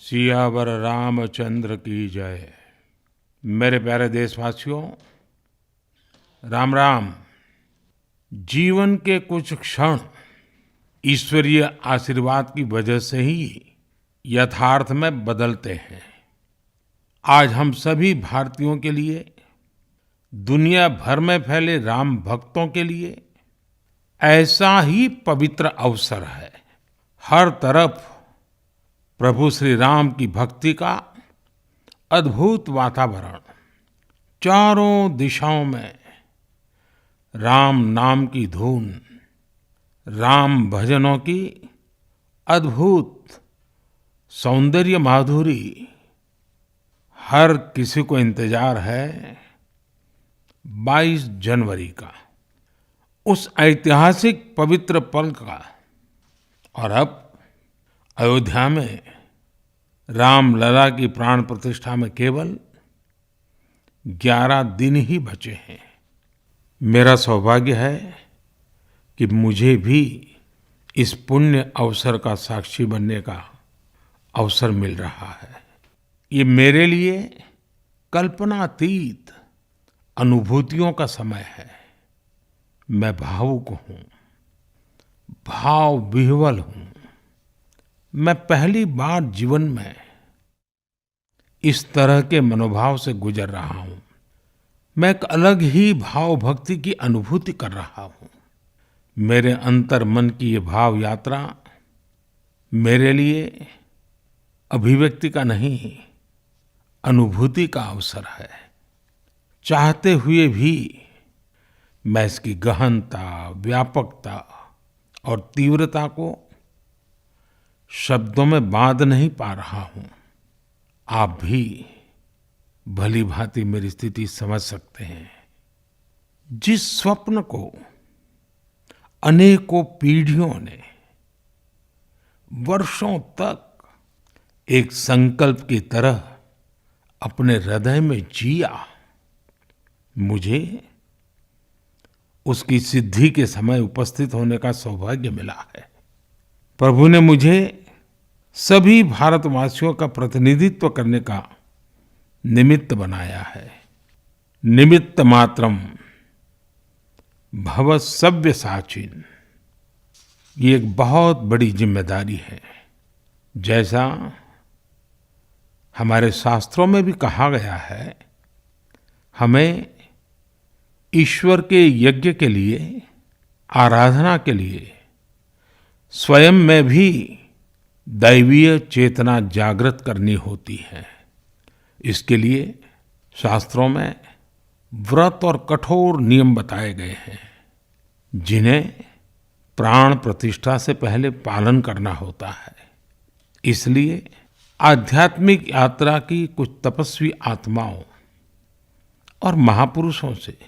सियावर रामचंद्र की जय। मेरे प्यारे देशवासियों, राम राम। जीवन के कुछ क्षण ईश्वरीय आशीर्वाद की वजह से ही यथार्थ में बदलते हैं। आज हम सभी भारतीयों के लिए, दुनिया भर में फैले राम भक्तों के लिए ऐसा ही पवित्र अवसर है। हर तरफ प्रभु श्री राम की भक्ति का अद्भुत वातावरण, चारों दिशाओं में राम नाम की धुन, राम भजनों की अद्भुत सौंदर्य माधुरी। हर किसी को इंतजार है 22 जनवरी का, उस ऐतिहासिक पवित्र पल का। और अब अयोध्या में रामलला की प्राण प्रतिष्ठा में केवल 11 दिन ही बचे हैं। मेरा सौभाग्य है कि मुझे भी इस पुण्य अवसर का साक्षी बनने का अवसर मिल रहा है। ये मेरे लिए कल्पनातीत अनुभूतियों का समय है। मैं भावुक हूँ, भाव विह्वल हूँ। मैं पहली बार जीवन में इस तरह के मनोभाव से गुजर रहा हूँ। मैं एक अलग ही भाव भक्ति की अनुभूति कर रहा हूँ। मेरे अंतर मन की ये भाव यात्रा मेरे लिए अभिव्यक्ति का नहीं, अनुभूति का अवसर है। चाहते हुए भी मैं इसकी गहनता, व्यापकता और तीव्रता को शब्दों में बांध नहीं पा रहा हूं। आप भी भली भांति मेरी स्थिति समझ सकते हैं। जिस स्वप्न को अनेकों पीढ़ियों ने वर्षों तक एक संकल्प की तरह अपने हृदय में जिया, मुझे उसकी सिद्धि के समय उपस्थित होने का सौभाग्य मिला है। प्रभु ने मुझे सभी भारतवासियों का प्रतिनिधित्व करने का निमित्त बनाया है। निमित्त मात्रम भव सव्यसाचिन। ये एक बहुत बड़ी जिम्मेदारी है। जैसा हमारे शास्त्रों में भी कहा गया है, हमें ईश्वर के यज्ञ के लिए, आराधना के लिए स्वयं में भी दैवीय चेतना जागृत करनी होती है। इसके लिए शास्त्रों में व्रत और कठोर नियम बताए गए हैं, जिन्हें प्राण प्रतिष्ठा से पहले पालन करना होता है। इसलिए आध्यात्मिक यात्रा की कुछ तपस्वी आत्माओं और महापुरुषों से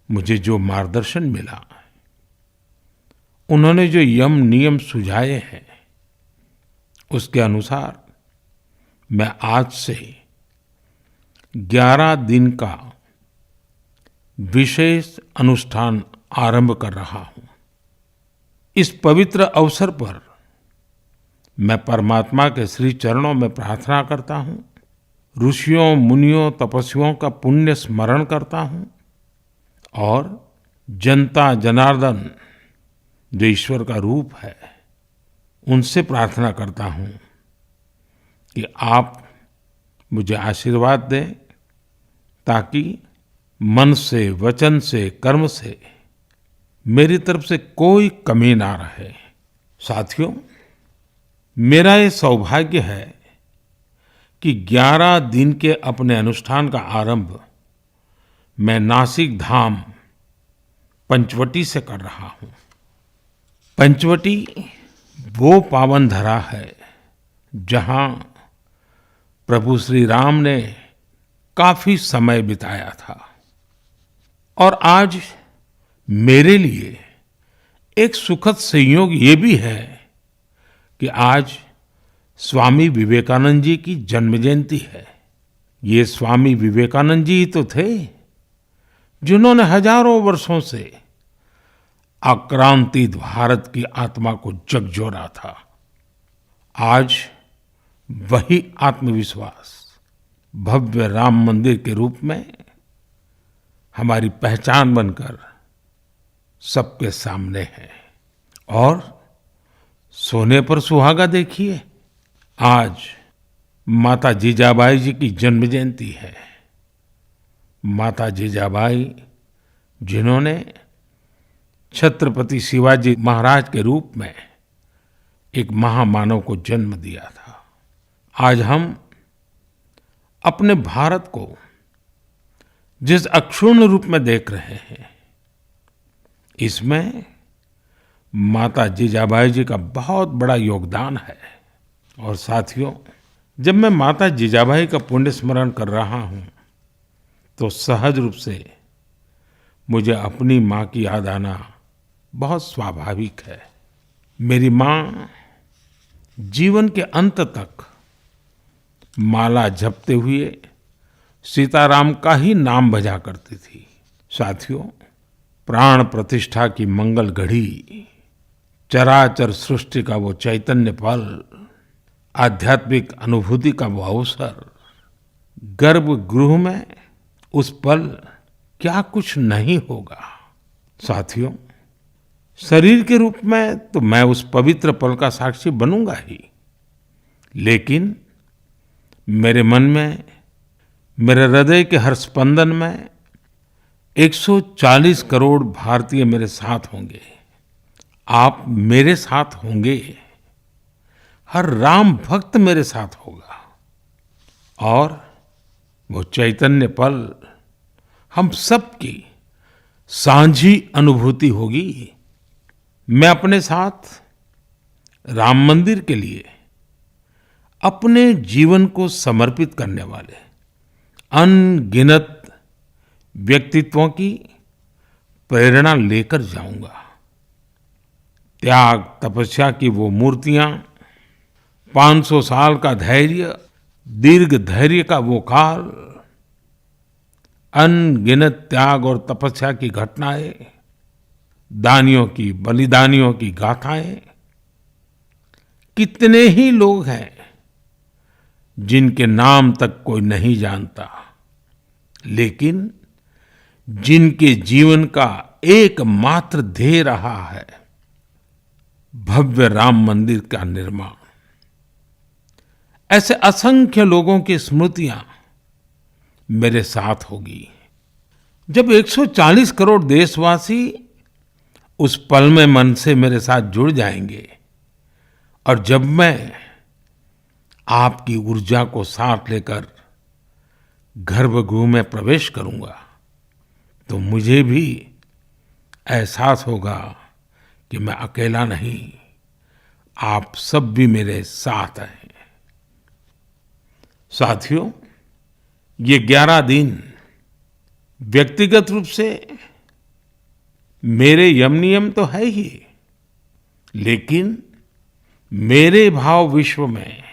मुझे जो मार्गदर्शन मिला, उन्होंने जो यम नियम सुझाए हैं, उसके अनुसार मैं आज से 11 दिन का विशेष अनुष्ठान आरंभ कर रहा हूँ। इस पवित्र अवसर पर मैं परमात्मा के श्री चरणों में प्रार्थना करता हूँ, ऋषियों, मुनियों, तपस्वियों का पुण्य स्मरण करता हूँ और जनता जनार्दन, जो ईश्वर का रूप है, उनसे प्रार्थना करता हूँ कि आप मुझे आशीर्वाद दें, ताकि मन से, वचन से, कर्म से मेरी तरफ से कोई कमी ना रहे। साथियों, मेरा ये सौभाग्य है कि 11 दिन के अपने अनुष्ठान का आरंभ मैं नासिक धाम पंचवटी से कर रहा हूँ। पंचवटी वो पावन धरा है जहाँ प्रभु श्री राम ने काफी समय बिताया था। और आज मेरे लिए एक सुखद संयोग ये भी है कि आज स्वामी विवेकानंद जी की जन्म जयंती है। ये स्वामी विवेकानंद जी ही तो थे जिन्होंने हजारों वर्षों से आक्रांतित भारत की आत्मा को झकझोरा था। आज वही आत्मविश्वास भव्य राम मंदिर के रूप में हमारी पहचान बनकर सबके सामने है। और सोने पर सुहागा देखिए, आज माता जीजाबाई जी की जन्म जयंती है। माता जीजाबाई जिन्होंने छत्रपति शिवाजी महाराज के रूप में एक महामानव को जन्म दिया था। आज हम अपने भारत को जिस अक्षुण्ण रूप में देख रहे हैं, इसमें माता जीजाबाई जी का बहुत बड़ा योगदान है। और साथियों, जब मैं माता जीजाबाई का पुण्य स्मरण कर रहा हूँ तो सहज रूप से मुझे अपनी माँ की याद आना बहुत स्वाभाविक है। मेरी माँ जीवन के अंत तक माला जपते हुए सीताराम का ही नाम भजा करती थी। साथियों, प्राण प्रतिष्ठा की मंगल घड़ी, चराचर सृष्टि का वो चैतन्य पल, आध्यात्मिक अनुभूति का वो अवसर, गर्भगृह में उस पल क्या कुछ नहीं होगा। साथियों, शरीर के रूप में तो मैं उस पवित्र पल का साक्षी बनूंगा ही, लेकिन मेरे मन में, मेरे हृदय के हर स्पंदन में 140 करोड़ भारतीय मेरे साथ होंगे। आप मेरे साथ होंगे, हर राम भक्त मेरे साथ होगा और वो चैतन्य पल हम सबकी साझी अनुभूति होगी। मैं अपने साथ राम मंदिर के लिए अपने जीवन को समर्पित करने वाले अनगिनत व्यक्तित्वों की प्रेरणा लेकर जाऊंगा। त्याग तपस्या की वो मूर्तियां, 500 साल का धैर्य, दीर्घ धैर्य का वो काल, अनगिनत त्याग और तपस्या की घटनाएं, दानियों की, बलिदानियों की गाथाएं, कितने ही लोग हैं जिनके नाम तक कोई नहीं जानता, लेकिन जिनके जीवन का एकमात्र ध्येय रहा है भव्य राम मंदिर का निर्माण। ऐसे असंख्य लोगों की स्मृतियां मेरे साथ होगी। जब 140 करोड़ देशवासी उस पल में मन से मेरे साथ जुड़ जाएंगे और जब मैं आपकी ऊर्जा को साथ लेकर गर्भगृह में प्रवेश करूंगा तो मुझे भी एहसास होगा कि मैं अकेला नहीं, आप सब भी मेरे साथ हैं। साथियों, ये 11 दिन व्यक्तिगत रूप से मेरे यम नियम तो है ही, लेकिन मेरे भाव विश्व में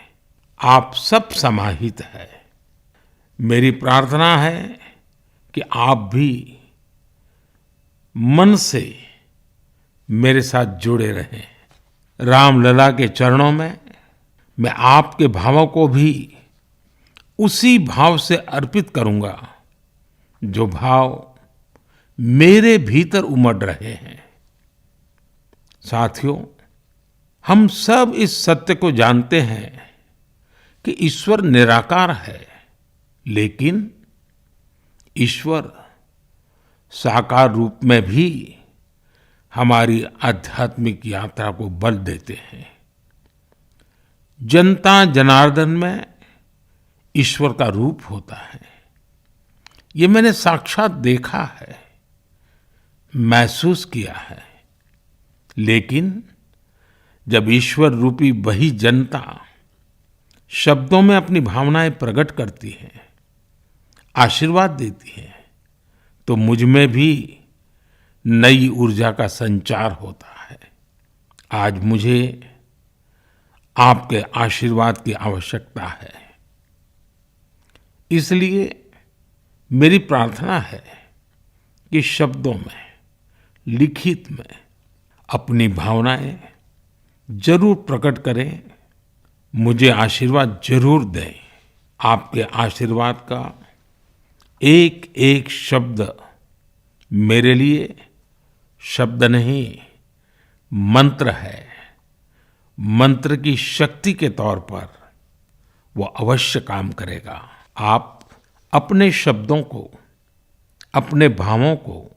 आप सब समाहित है। मेरी प्रार्थना है कि आप भी मन से मेरे साथ जुड़े रहें। रामलला के चरणों में मैं आपके भावों को भी उसी भाव से अर्पित करूंगा जो भाव मेरे भीतर उमड़ रहे हैं। साथियों, हम सब इस सत्य को जानते हैं कि ईश्वर निराकार है, लेकिन ईश्वर साकार रूप में भी हमारी आध्यात्मिक यात्रा को बल देते हैं। जनता जनार्दन में ईश्वर का रूप होता है, ये मैंने साक्षात देखा है, महसूस किया है। लेकिन जब ईश्वर रूपी वही जनता शब्दों में अपनी भावनाएं प्रकट करती है, आशीर्वाद देती है, तो मुझ में भी नई ऊर्जा का संचार होता है। आज मुझे आपके आशीर्वाद की आवश्यकता है, इसलिए मेरी प्रार्थना है कि शब्दों में, लिखित में अपनी भावनाएं जरूर प्रकट करें मुझे आशीर्वाद जरूर दें। आपके आशीर्वाद का एक एक शब्द मेरे लिए शब्द नहीं, मंत्र है। मंत्र की शक्ति के तौर पर वो अवश्य काम करेगा। आप अपने शब्दों को, अपने भावों को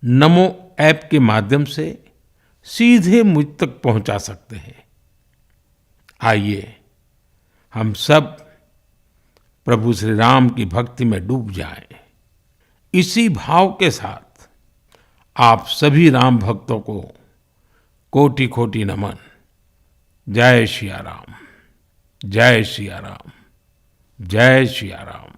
नमो ऐप के माध्यम से सीधे मुझ तक पहुंचा सकते हैं। आइए हम सब प्रभु श्री राम की भक्ति में डूब जाएं। इसी भाव के साथ आप सभी राम भक्तों को कोटि कोटि नमन। जय सिया राम, जय सिया राम, जय सिया राम।